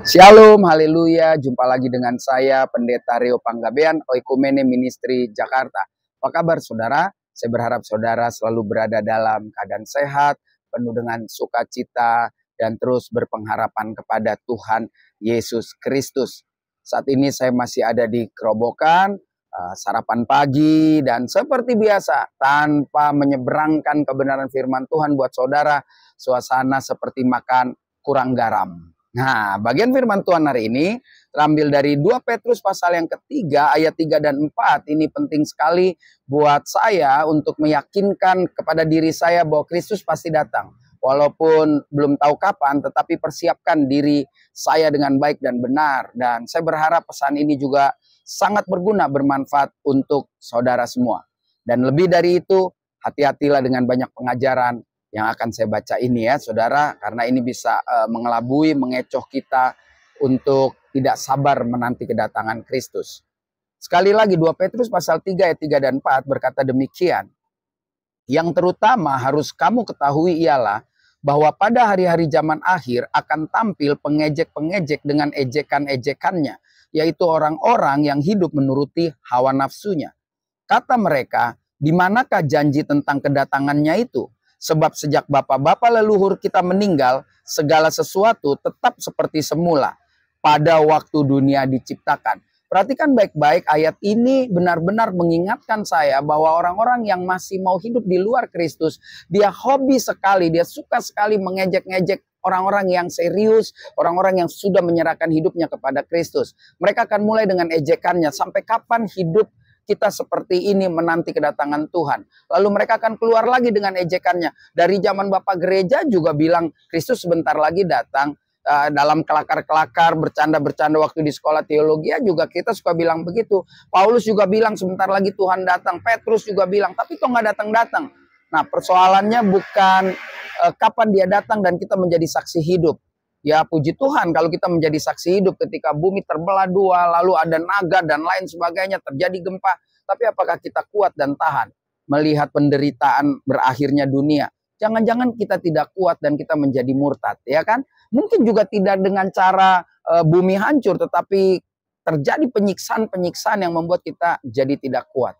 Shalom, haleluya. Jumpa lagi dengan saya, Pendeta Rio Panggabean, Oikumene Ministry Jakarta. Apa kabar saudara? Saya berharap saudara selalu berada dalam keadaan sehat, penuh dengan sukacita, dan terus berpengharapan kepada Tuhan Yesus Kristus. Saat ini saya masih ada di Kerobokan, sarapan pagi, dan seperti biasa, tanpa menyeberangkan kebenaran firman Tuhan buat saudara, suasana seperti makan kurang garam. Nah, bagian firman Tuhan hari ini terambil dari 2 Petrus pasal yang ketiga, ayat 3 dan 4. Ini penting sekali buat saya untuk meyakinkan kepada diri saya bahwa Kristus pasti datang. Walaupun belum tahu kapan, tetapi persiapkan diri saya dengan baik dan benar. Dan saya berharap pesan ini juga sangat berguna, bermanfaat untuk saudara semua. Dan lebih dari itu, hati-hatilah dengan banyak pengajaran yang akan saya baca ini ya saudara, karena ini bisa mengelabui, mengecoh kita untuk tidak sabar menanti kedatangan Kristus. Sekali lagi 2 Petrus pasal 3 ayat 3 dan 4 berkata demikian. Yang terutama harus kamu ketahui ialah bahwa pada hari-hari zaman akhir akan tampil pengejek-pengejek dengan ejekan-ejekannya, yaitu orang-orang yang hidup menuruti hawa nafsunya. Kata mereka, di manakah janji tentang kedatangannya itu? Sebab sejak bapak-bapak leluhur kita meninggal, segala sesuatu tetap seperti semula pada waktu dunia diciptakan. Perhatikan baik-baik, ayat ini benar-benar mengingatkan saya bahwa orang-orang yang masih mau hidup di luar Kristus, dia hobi sekali, dia suka sekali mengejek-ngejek orang-orang yang serius, orang-orang yang sudah menyerahkan hidupnya kepada Kristus. Mereka akan mulai dengan ejekannya, sampai kapan hidup kita seperti ini menanti kedatangan Tuhan. Lalu mereka akan keluar lagi dengan ejekannya. Dari zaman Bapak Gereja juga bilang Kristus sebentar lagi datang. Dalam kelakar-kelakar, bercanda-bercanda waktu di sekolah teologi juga kita suka bilang begitu. Paulus juga bilang sebentar lagi Tuhan datang. Petrus juga bilang, tapi kok nggak datang-datang? Nah, persoalannya bukan kapan dia datang dan kita menjadi saksi hidup. Ya puji Tuhan kalau kita menjadi saksi hidup ketika bumi terbelah dua, lalu ada naga dan lain sebagainya, terjadi gempa. Tapi apakah kita kuat dan tahan melihat penderitaan berakhirnya dunia? Jangan-jangan kita tidak kuat dan kita menjadi murtad, ya kan? Mungkin juga tidak dengan cara bumi hancur, tetapi terjadi penyiksaan-penyiksaan yang membuat kita jadi tidak kuat.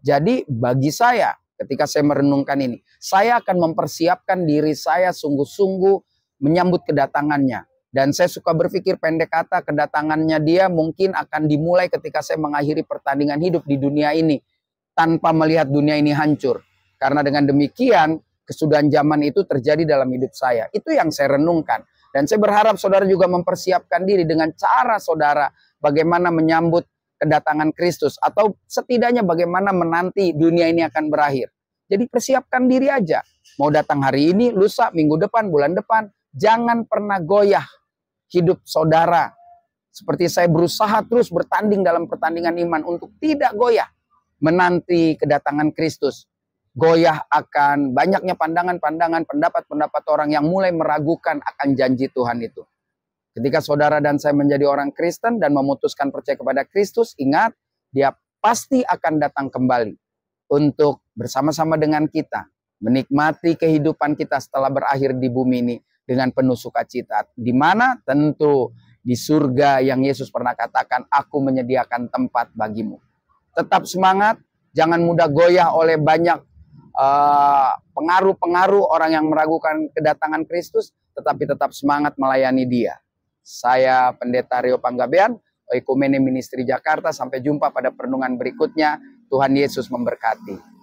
Jadi bagi saya, ketika saya merenungkan ini, saya akan mempersiapkan diri saya sungguh-sungguh menyambut kedatangannya. Dan saya suka berpikir pendek kata, kedatangannya dia mungkin akan dimulai ketika saya mengakhiri pertandingan hidup di dunia ini, tanpa melihat dunia ini hancur. Karena dengan demikian, kesudahan zaman itu terjadi dalam hidup saya. Itu yang saya renungkan. Dan saya berharap saudara juga mempersiapkan diri dengan cara saudara bagaimana menyambut kedatangan Kristus. Atau setidaknya bagaimana menanti dunia ini akan berakhir. Jadi persiapkan diri aja. Mau datang hari ini, lusa, minggu depan, bulan depan. Jangan pernah goyah hidup saudara. Seperti saya berusaha terus bertanding dalam pertandingan iman untuk tidak goyah menanti kedatangan Kristus. Goyah akan banyaknya pandangan-pandangan, pendapat-pendapat orang yang mulai meragukan akan janji Tuhan itu. Ketika saudara dan saya menjadi orang Kristen dan memutuskan percaya kepada Kristus, ingat, dia pasti akan datang kembali untuk bersama-sama dengan kita menikmati kehidupan kita setelah berakhir di bumi ini dengan penuh sukacita. Di mana? Tentu di surga yang Yesus pernah katakan, aku menyediakan tempat bagimu. Tetap semangat, jangan mudah goyah oleh banyak pengaruh-pengaruh orang yang meragukan kedatangan Kristus, tetapi tetap semangat melayani dia. Saya Pendeta Rio Panggabean, Oikumene Ministry Jakarta. Sampai jumpa pada perenungan berikutnya. Tuhan Yesus memberkati.